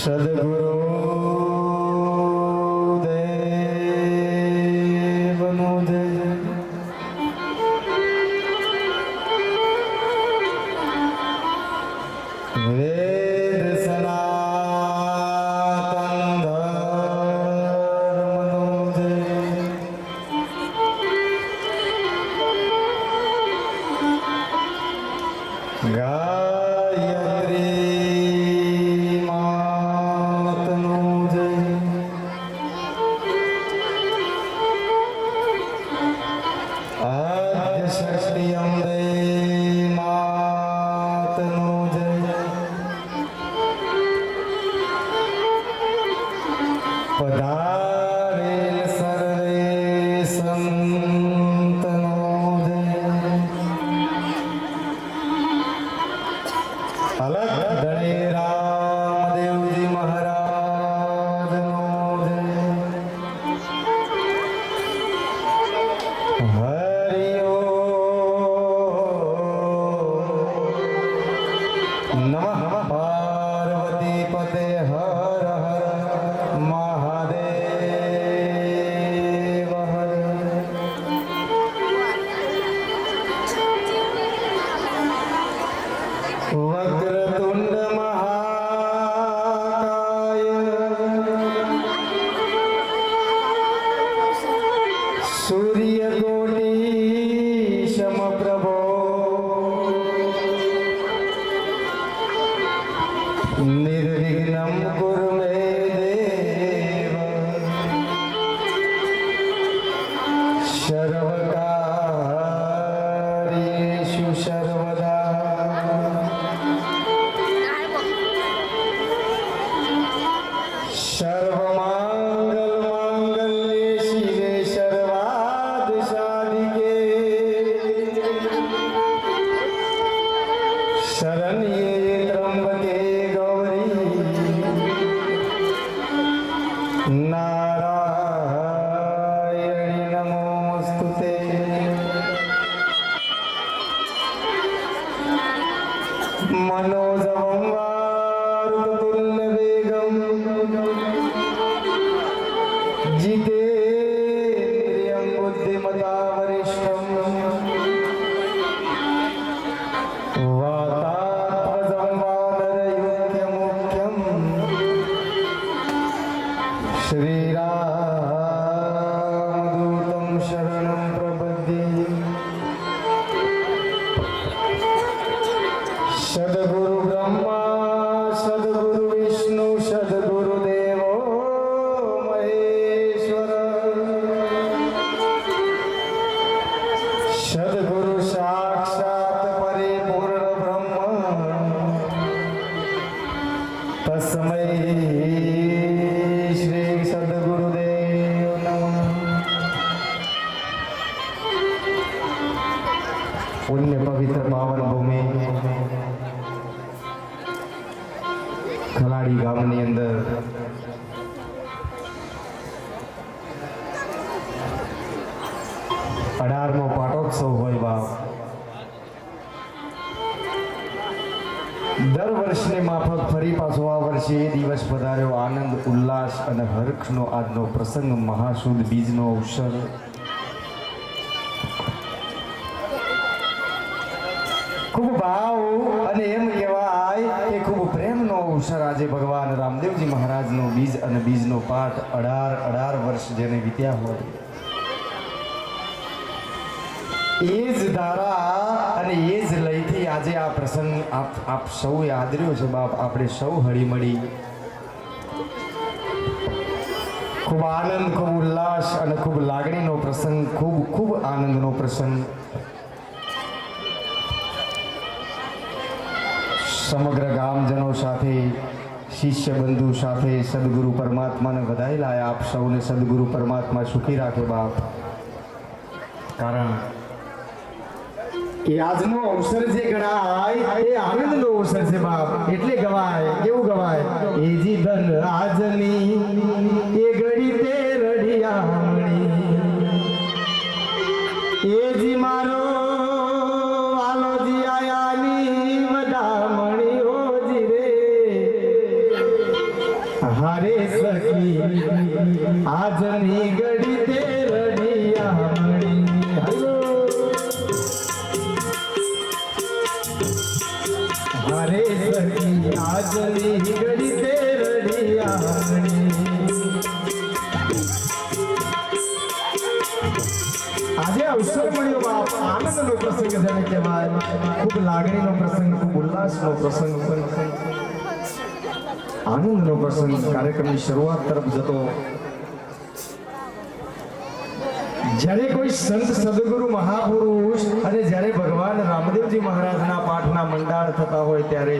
સદગુરુ દેવનો જય. વેદ સનાતન ધર્મનો જય. ગાયત્રી માતનો જય. આદ્ય શક્તિ અંબે માતનો જય. પધારેલ સર્વે સંતનો જય. અલગ ધણી રામદેવજી મહારાજનો જય. હરિ ઓમ નમઃ પાર્વતી પતે હર હર મહાદેવ હર. વક્રતુંડ મહાકાય સૂર્યકોટી સમપ્રભો નિર્વિઘ્નં કુરુ મે દેવ સર્વકાર્યેષુ સર્વદા. સર્વમાંગલ માંગલ્યે શિવે સર્વાર્થ સાધિકે શરણ્યે ત્રંબકે ગૌરી નારાયણી નમોસ્તુતે. મનોજવં વારુતુલ્ય વેગં જીતેન્દ્રિયં બુદ્ધિમતા વરિષ્ઠં વાતાત્મજં વાનરયુક્તમુખ્યં શ્રીરામદૂतं શરણં પ્રપદ્યે. સદગુરુ બ્રહ્મા સદગુરુ વિષ્ણુ સદગુરુ દેવો મહેશ્વર. સદગુરુ સાક્ષાત પરિપૂર્ણ બ્રહ્મ તસ્મૈ શ્રી સદગુરુદેવ નમઃ. પુણ્ય પવિત્ર પાવન ભૂમિ ખલાડી ગામની અંદર અઢારમો પાટોત્સવ હોય બાપ. દર વર્ષની માફક ફરી પાછો આ વર્ષે એ દિવસ પધાર્યો. આનંદ ઉલ્લાસ અને હર્ષનો આજનો પ્રસંગ મહાસુદ બીજનો અવસર. ખૂબ ભાવ અને એમ કહેવાય કે ખૂબ પ્રેમનો અવસર આજે ભગવાન રામદેવજી મહારાજનો બીજ અને બીજનો પાઠ 18 વર્ષ જેને વીત્યા હોય એ જ ધારા અને એ જ લયથી આજે આ પ્રસંગ આપ સૌએ આદર્યો છે બાપ. આપણે સૌ હળીમળી ખૂબ આનંદ, ખૂબ ઉલ્લાસ અને ખૂબ લાગણીનો પ્રસંગ, ખૂબ આનંદનો પ્રસંગ. સમગ્ર ગામજનો સાથે, શિષ્ય બંધુ સાથે સદગુરુ પરમાત્માને વધાઈ લાયા. આપ સૌને સદગુરુ પરમાત્મા સુખી રાખે બાપ. કારણ એ આજનો અવસર જે ગણાય એ આનંદનો અવસર છે બાપ. એટલે ગવાય, કેવું ગવાય? એ જી ધન આજની એ ઘડી તે રડિયામણી, એ જી મારો વાલોજી આયાની વધામણી. ઓ જી રે હારે સખી આજની ઘડી તે રડિયા મણી હલો હારે સખી આજની ઘડી તે રડિયા મણી આજે અવસર મળ્યો બાપ આનંદનો પ્રસંગ જેને કહેવાય ખૂબ લાગણીનો પ્રસંગ ખૂબ ઉલ્લાસનો પ્રસંગ આનંદનો પ્રસંગ કાર્યક્રમની શરૂઆત તરફ જતો જ્યારે કોઈ સંત સદગુરુ મહાપુરુષ અને જ્યારે ભગવાન રામદેવજી મહારાજના પાઠના મંડાળ થતા હોય ત્યારે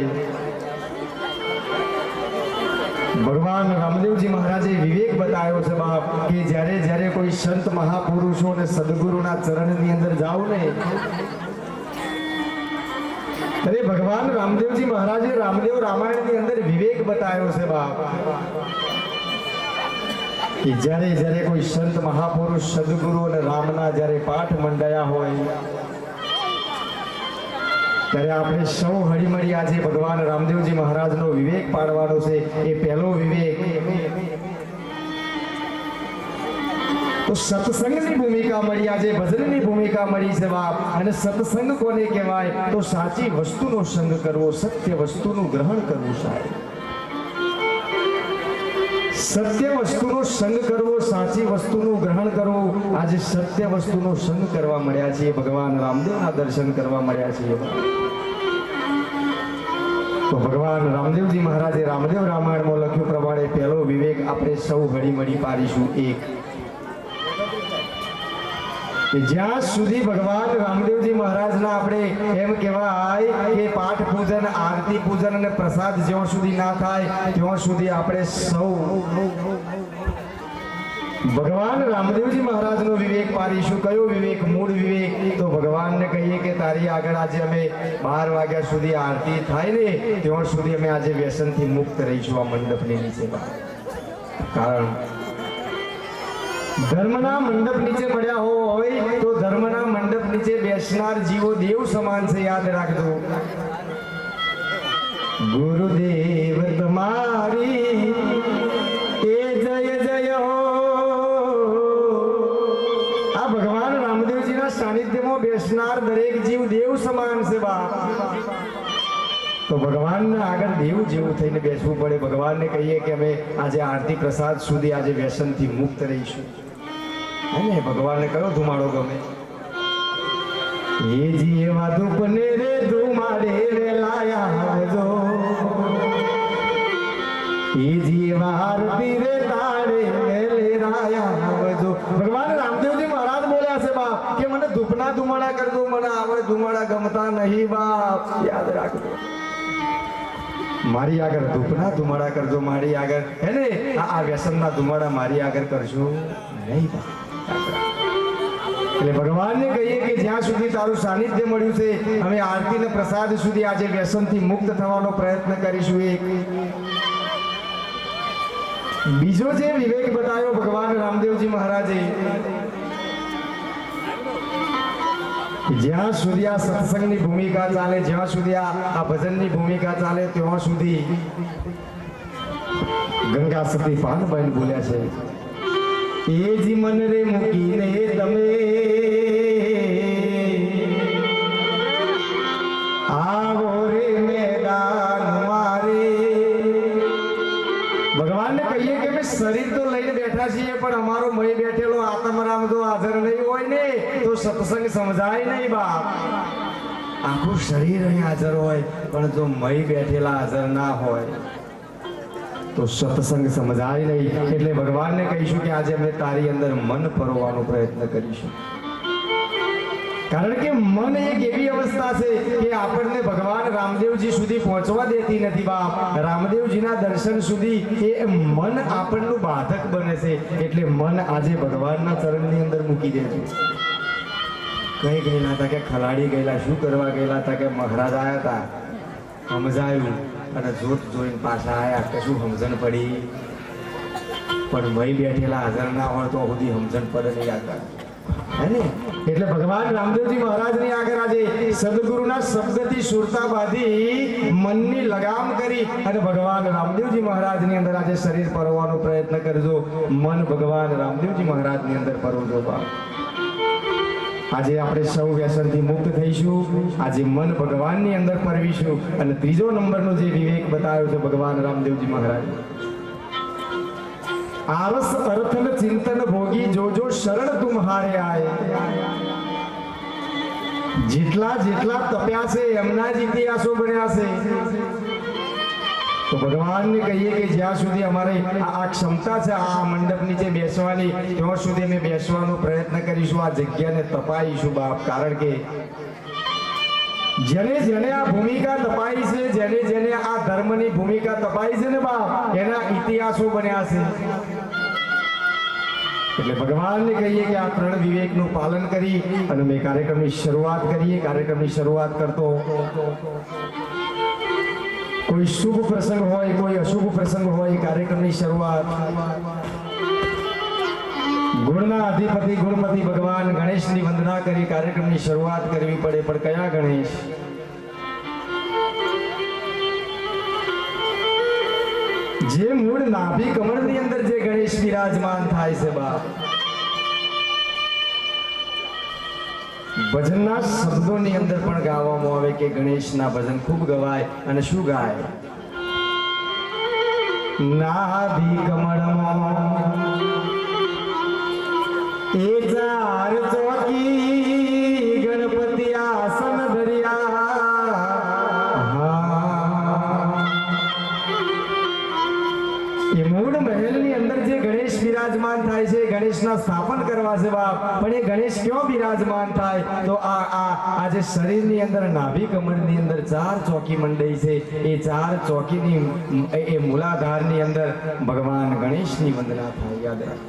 ભગવાન રામદેવજી મહારાજે વિવેક બતાવ્યો છે બાપ કે જ્યારે જ્યારે કોઈ સંત મહાપુરુષો અને સદગુરુના ચરણની અંદર જાવ ને અરે ભગવાન રામદેવજી મહારાજે રામદેવ રામાયણની અંદર વિવેક બતાવ્યો છે બાપ કે જ્યારે જ્યારે કોઈ સંત મહાપુરુષ સદગુરુ અને રામના જ્યારે પાઠ મંડાયા હોય ત્યારે આપણે સૌ હળીમળી આજે ભગવાન રામદેવજી મહારાજનો વિવેક પાડવાનો છે એ પહેલો વિવેક તો સત્સંગની ભૂમિકા મળી આજે ભજનની ભૂમિકા મળી છે બાપ અને સત્સંગ કોને કહેવાય તો સાચી વસ્તુનો સંગ કરવો સત્ય વસ્તુનું ગ્રહણ કરવું સાહેબ સત્ય વસ્તુનો સંગ કરવો સાચી વસ્તુનું ગ્રહણ કરવું આજે સત્ય વસ્તુનો સંગ કરવા મળ્યા છીએ ભગવાન રામદેવના દર્શન કરવા મળ્યા છીએ તો ભગવાન રામદેવજી મહારાજે રામદેવ રામાયણમાં લખ્યું પ્રમાણે પહેલો વિવેક આપણે સૌ હળીમળી પાડીશું એક કે જ્યાં સુધી ભગવાન રામદેવજી મહારાજના આપણે એમ કહેવાય કે પાઠ પૂજન આરતી પૂજન અને પ્રસાદ જ્યાં સુધી ના થાય ત્યાં સુધી આપણે સૌ ભગવાન રામદેવજી મહારાજનો વિવેક પાડીશું કયો વિવેક મૂળ વિવેક તો ભગવાનને કહીએ કે તારી આગળ આજે અમે 12 વાગ્યા સુધી આરતી થાય ને ત્યાં સુધી અમે આજે વ્યસનથી મુક્ત રહીશું આ મંડપની નીચે કારણ ધર્મના મંડપ નીચે પડ્યા હોય તો ધર્મના મંડપ નીચે બેસનાર જીવો દેવ સમાન છે યાદ રાખજો ગુરુદેવ તમારી એ જય જય હો આ ભગવાન રામદેવજીના સાનિધ્યમાં બેસનાર દરેક જીવ દેવ સમાન છે બા તો ભગવાનના આગળ દેવ જેવું થઈને બેસવું પડે ભગવાનને કહીએ કે અમે આજે આરતી પ્રસાદ સુધી આજે વ્યસનથી મુક્ત રહીશું અને ભગવાનને કયો ધુમાડો ગમે એ જી એવા ધૂપને રે ધુમાડે રે લાયા આવજો એ જી એવા આરતી રે તાળે લે રાયા આવજો ભગવાન રામદેવજી મહારાજ બોલ્યા છે બાપ કે મને ધૂપના ધુમાડા કરજો મને આવડે ધુમાડા ગમતા નહીં બાપ યાદ રાખજો મારી આગળ ધૂપના ધુમાડા કરજો મારી આગળ હે ને આ વ્યસનના ધુમાડા મારી આગળ કરજો નહીં એટલે ભગવાનને કહીએ કે જ્યાં સુધી તારું સાનિધ્ય મળ્યું છે અમે આરતી ને પ્રસાદ સુધી આજે વ્યસનથી મુક્ત થવાનો પ્રયત્ન કરીશું એક બીજો જે વિવેક બતાવ્યો ભગવાન રામદેવજી મહારાજે જ્યાં સુધી આ સત્સંગની ભૂમિકા ચાલે જ્યાં સુધી આ ભજનની ભૂમિકા ચાલે ત્યાં સુધી ગંગા સતી પાનબાઈ બોલ્યા છે એ જી મન રે મૂકીને તમે આવો રે મેદાન મારે ભગવાનને કહીએ કે અમે શરીર તો લઈને બેઠા છીએ પણ અમારો મય બેઠેલો આત્મરામ જો હાજર નહીં હોય ને તો સત્સંગ સમજાય નહીં બાપ આખું શરીર અહીં હાજર હોય પણ જો મય બેઠેલા હાજર ના હોય તો સત્સંગ સમજાય નહીં એટલે ભગવાનને કહીશું કે આજે અમે તારી અંદર મન પરોવાનો પ્રયત્ન કરીશું કારણ કે મન એક એવી અવસ્થા છે કે આપણને ભગવાન રામદેવજી સુધી પહોંચવા દેતી નથી બાપ રામદેવજીના દર્શન સુધી એ મન આપણનું બાધક બને છે એટલે મન આજે ભગવાનના ચરણની અંદર મૂકી દેજો કઈ ગયેલા હતા કે ખલાડી ગયેલા શું કરવા ગયેલા હતા કે મહારાજ આવ્યા હતા સમજાયું અને જોત જોઈને પાછા આયા કશું સમજણ પડી પણ મય બેઠેલા હાજર ના હોય તો સુધી સમજણ પડે નહીં યાદ રાખ હે ને? એટલે ભગવાન રામદેવજી મહારાજની આગળ આજે સદગુરુના શબ્દથી સુરતા બાંધી મનની લગામ કરી અને ભગવાન રામદેવજી મહારાજની અંદર આજે શરીર પરવાનો પ્રયત્ન કરજો. મન ભગવાન રામદેવજી મહારાજની અંદર પરવજો. આજે આપણે સૌ વ્યસનથી મુક્ત થઈશું. આજે મન ભગવાનની અંદર પરવીશું. અને ત્રીજો નંબરનો જે વિવેક બતાવ્યો છે ભગવાન રામદેવજી મહારાજ, આરસ અર્થન ચિંતન ભોગી જોજો શરણ તુમ્હારે આય. જેટલા જેટલા તપ્યા છે એમના જ ઇતિહાસો બન્યા છે. તો ભગવાનને કહીએ કે જ્યાં સુધી અમારે આ ક્ષમતા છે આ મંડપ નીચે બેસવાની, ત્યાં સુધી અમે બેસવાનો પ્રયત્ન કરીશું, આ જગ્યાને તપાઈશું બાપ. કારણ કે જેને જેને આ ભૂમિકા તપાઈ છે, જેને જેને આ ધર્મની ભૂમિકા તપાઈ છે ને બાપ, એના ઇતિહાસો બન્યા છે. એટલે ભગવાનને કહીએ કે આ ત્રણ વિવેકનું પાલન કરી અને મેં કાર્યક્રમની શરૂઆત કરીએ. કાર્યક્રમની શરૂઆત કરતો કોઈ શુભ પ્રસંગ હોય, કોઈ અશુભ પ્રસંગ હોય, કાર્યક્રમની શરૂઆત ગુણના અધિપતિ ગુણપતિ ભગવાન ગણેશની વંદના કરી કાર્યક્રમની શરૂઆત કરવી પડે. પણ કયા ગણેશ? જે મૂળ નાભી કમળની અંદર જે ગણેશ વિરાજમાન થાય છે બાપ. ભજનના શબ્દોની અંદર પણ ગાવામાં આવે કે ગણેશના ભજન ખૂબ ગવાય. અને શું ગાય? નાભી કમળમાં એ ચાર ચોકી ગણપતિ આસન ધર્યા. એ મૂળ મહેલની અંદર જે ગણેશ વિરાજમાન થાય છે, ગણેશના સ્થાપન કરવા છે બાપ. પણ એ ગણેશ ક્યાં વિરાજમાન થાય? તો આ જે શરીરની અંદર નાભી કમળની અંદર ચાર ચોકી મંડઈ છે, એ ચાર ચોકીની એ મૂલાધારની અંદર ભગવાન ગણેશની વંદના થાય. યાદ રાખ.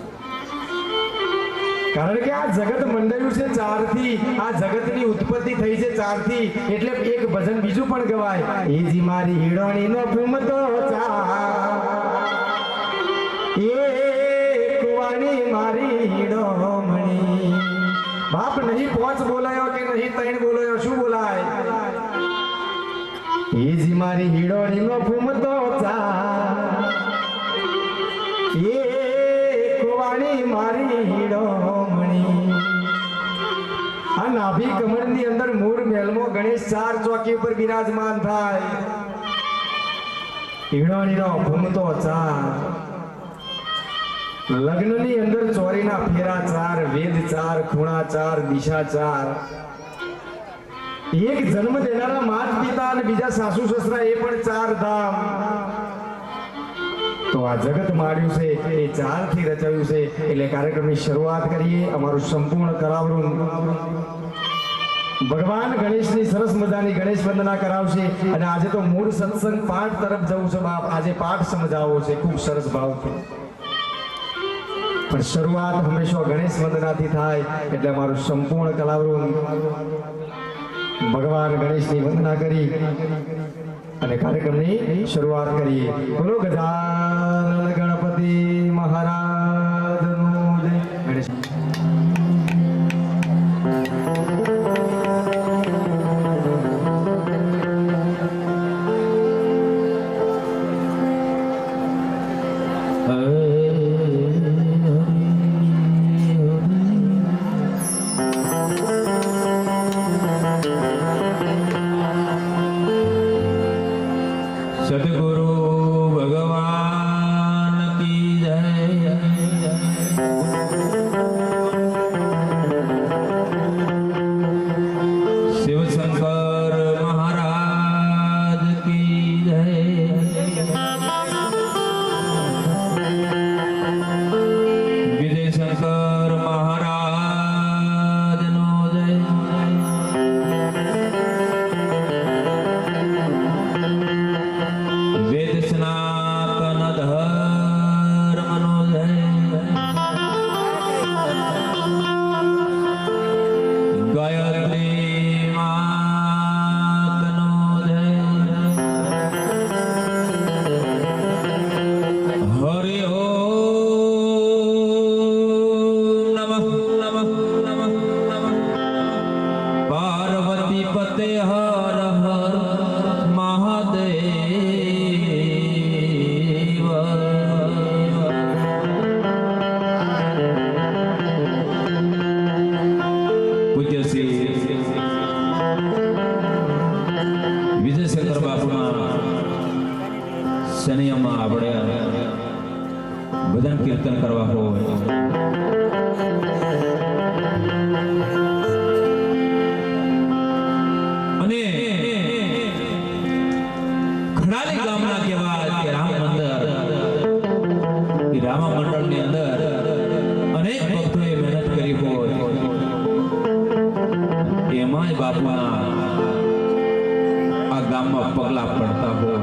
કારણ કે આ જગત મંડાયું છે ચારથી, આ જગતની ઉત્પત્તિ થઈ છે ચારથી. એટલે એક ભજન બીજું પણ ગવાય, એ જી મારી હીરોણીનો ઘૂમતો ચાર, એ કુવાની મારી હીરોમણી. બાપ નહીં પોચ બોલાયો કે નહીં ત્રણ બોલાયો, શું બોલાય? એ જી મારી હીરોણીનો ઘૂમતો ચાર, એ કુવાની મારી હીરોમણી. આ નાભી કમળની અંદર મૂળ મહેલમાં ગણેશ ચાર ચોકી ઉપર બિરાજમાન થાય. હીરોણીનો ઘૂમતો ચાર. લગ્નની અંદર ચોરીના ફેરા ચાર, વેદ ચાર, ખૂણા ચાર, દિશા ચાર. એક જન્મ દેનારા માત પિતા અને બીજા સાસુ સસરા એ પણ ચાર ધામ. તો આ જગત માળ્યું છે એ ચાર થી રચાયું છે. એટલે કાર્યક્રમની શરૂઆત કરીએ. અમારું સંપૂર્ણ કરાવરું ભગવાન ગણેશની સરસ મજાની ગણેશ વંદના કરાવશે. અને આજે તો મૂળ સત્સંગ પાઠ તરફ જવું છે બાપ. આજે પાઠ સમજાવવો છે ખૂબ સરસ ભાવથી. પણ શરૂઆત હંમેશા ગણેશ વંદનાથી થાય. એટલે અમારું સંપૂર્ણ કલાવરું ભગવાન ગણેશની વંદના કરી અને કાર્યક્રમની શરૂઆત કરીએ. બોલો ગજાનન ગણપતિ મહારાજનું જય. ગણેશ સદગુરુ ભગવાન કી જય. શિવશંકર મહારાજ કી જય. ભજન કીર્તન કરવા હોય અને ખડાલી ગામના કહેવાય કે રામ મંદિર એ રામા મંડળની અંદર અનેક ભક્તોએ મહેનત કરી હોય એમાંય બાપુના આ ગામમાં પગલા પડતા હોય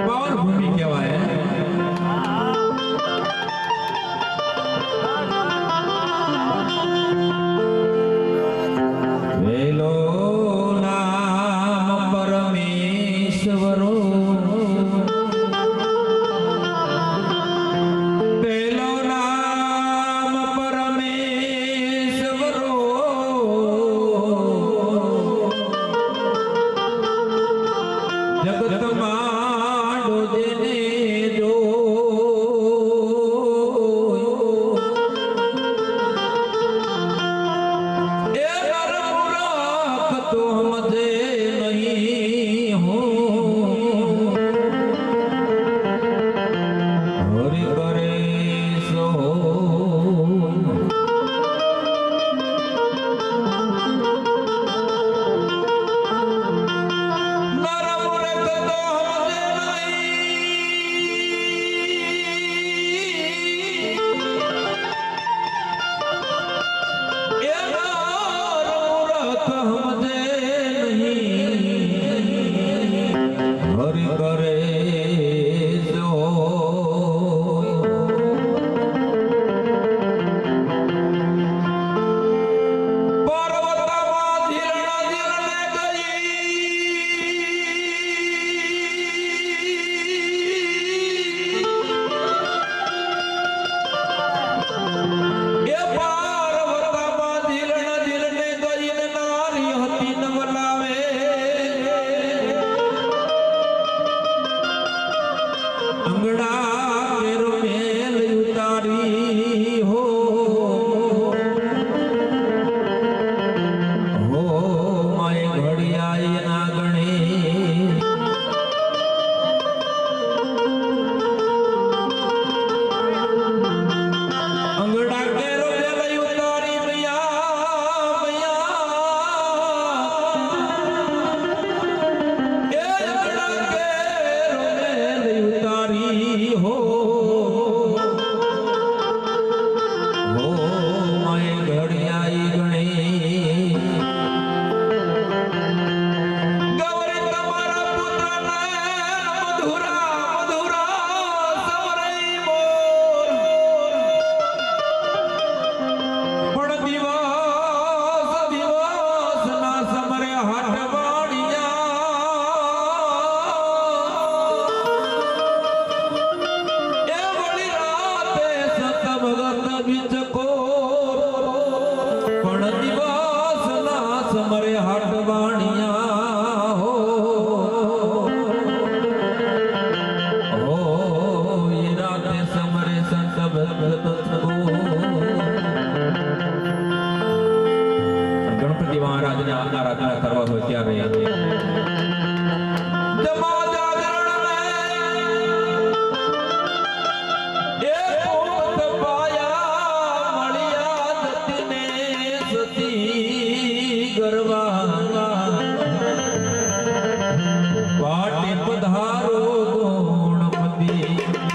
પાવન ભૂમિ કહેવાય વેલો નામ પરમેશ્વરો વેલો નામ પરમેશ્વરો જગત માંડો જેને જો એ નર મૂરખ તો સમજે નહીં હો હરિ કરે સો નર મૂરખ તો સમજે નહીં એ નર મૂરખ સમજે નહીં હરિ કરે સો પર્વતમાં ધીરણ ધીરણે ગઈ એ પાર્વતમાં ધીરણ ધીરણે ગઈને નારી હતી નવલાવે અંગડા કેરો મેલ ઉતારી હો માય ઘડિયાઈ ના ગણે અંગડા કેરો મેલ ઉતારી મૈયા મૈયા એ અંગડા કેરો મેલ ઉતારી હો માય ઘડિયાઈ ગણે ગૌરી તમારા પુત્રને મધુરા મધુરા સમરઈ બોલ પણ દિવસ દિવસ ના સમરે હાટવાડિયા એ વળી રાતે સત ભગત વિચકો પણ દિવસ ના સમરે હાટવાડિયા હો એ રાતે સમરે સંત ભગત ગણપતિ મહારાજને આરાધના કરવા હોય ત્યારે જમા જાગરણ એ પોત પાયા મળ્યા જતીને સતી ગરવા પાટે પધારો ગુણપતિ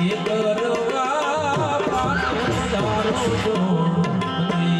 એ ગરવા પાટે પધારો ગુણપતિ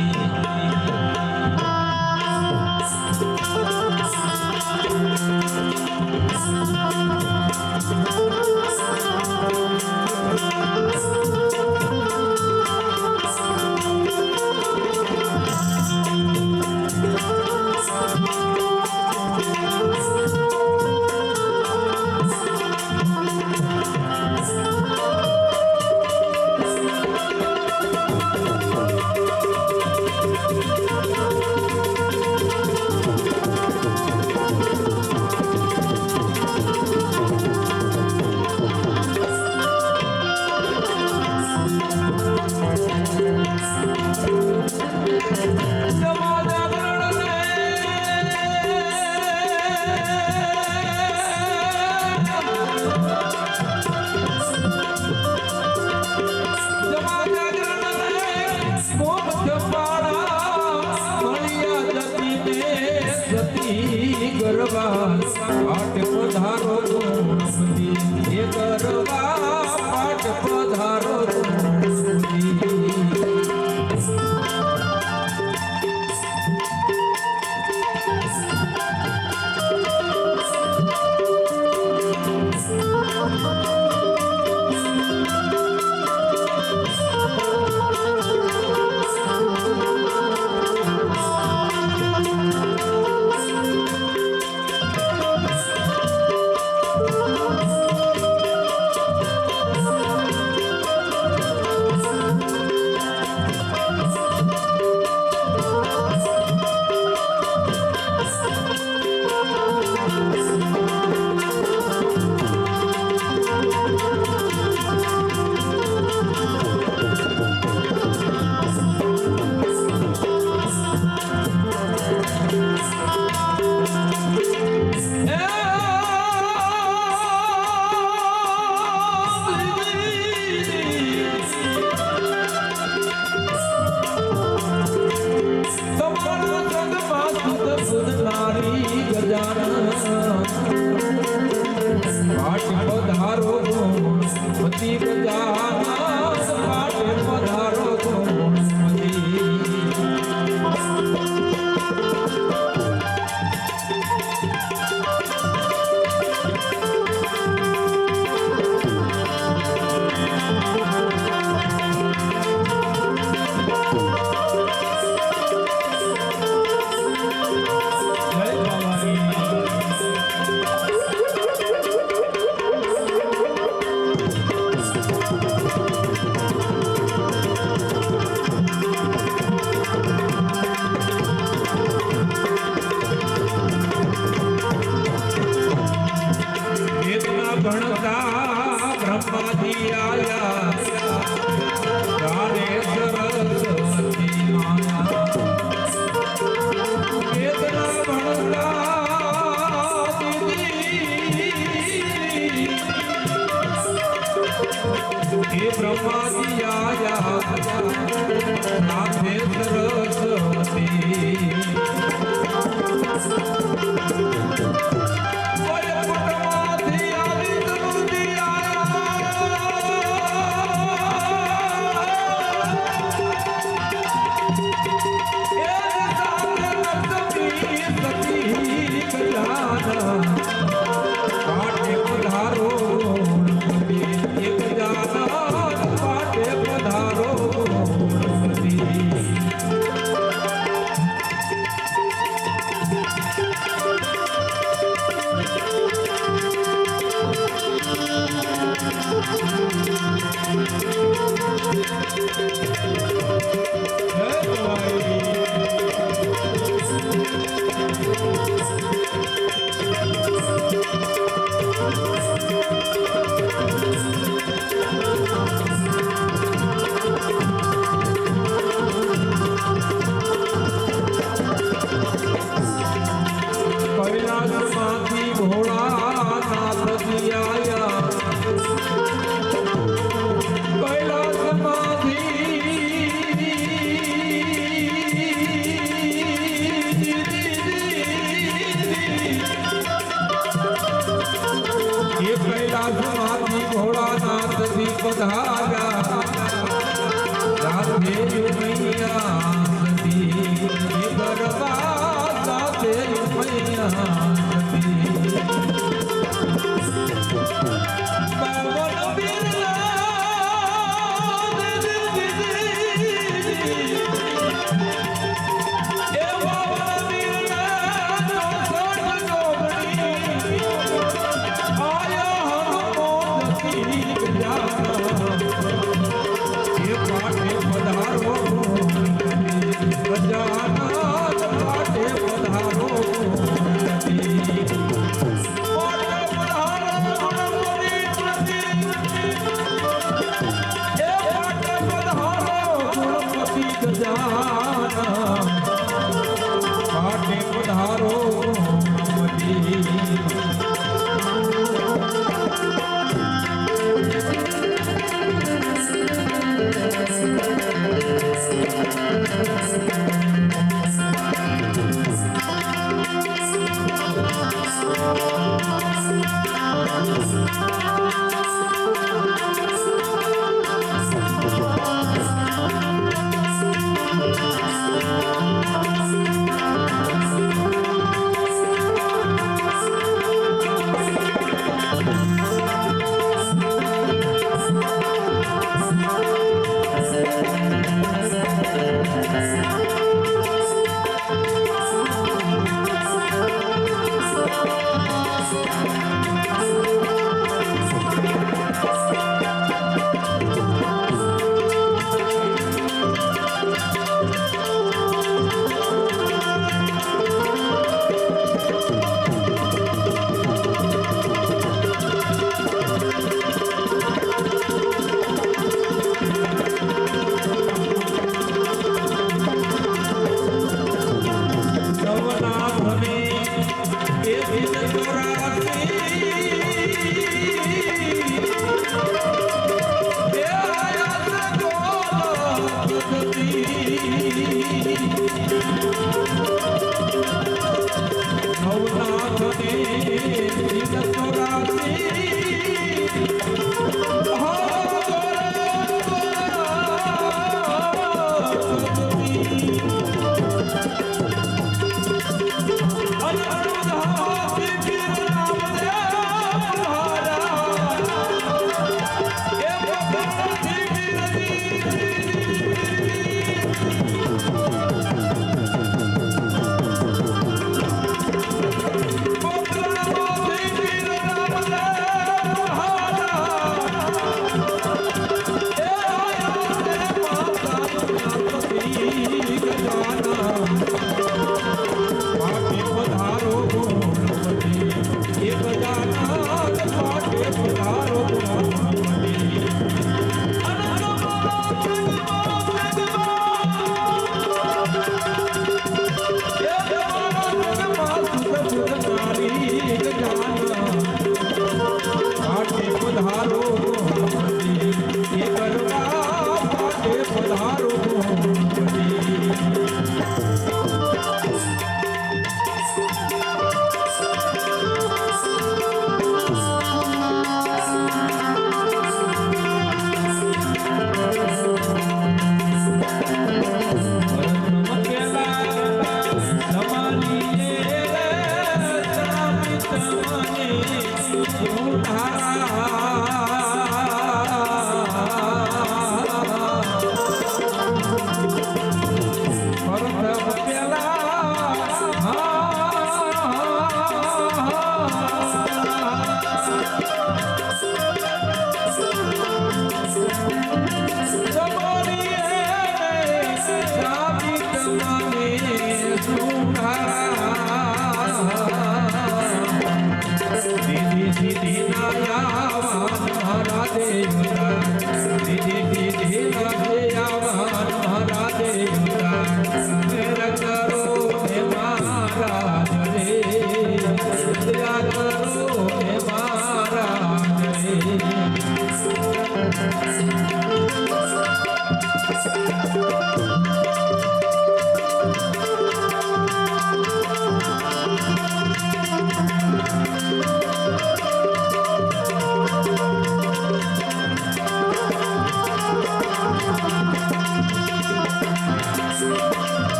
ગજાનન પાટે પધારો ગુણમતી. જય ભવાની. વેદના ભણતા બ્રહ્માજી આયા જાણે સરસ્વતી માયા. વેદના ભણતા દીદી એ બ્રહ્માજી આયા નાથે સરસ્વતી. વૈકુંઠમાંથી આવી દુર્દી પાટે પધારો એક જાનન પાટે પધારો ગુણમતી. જય ભવાની. કૈલાસમાંથી ભોળાનાથજી આયા કૈલાસમાંથી ભોળાનાથજી પધાર્યા સાથે મૈયા સતી ગરબા સાથે મૈયા સતી. પવન બિરલા દીદી એ પવન બિરલા ચોસઠ ચોગડી આયા હનુમોદતી ગજાનન એ પાટે પધારો ગજાનન પાટે પધારો ગુણમતી.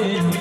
રે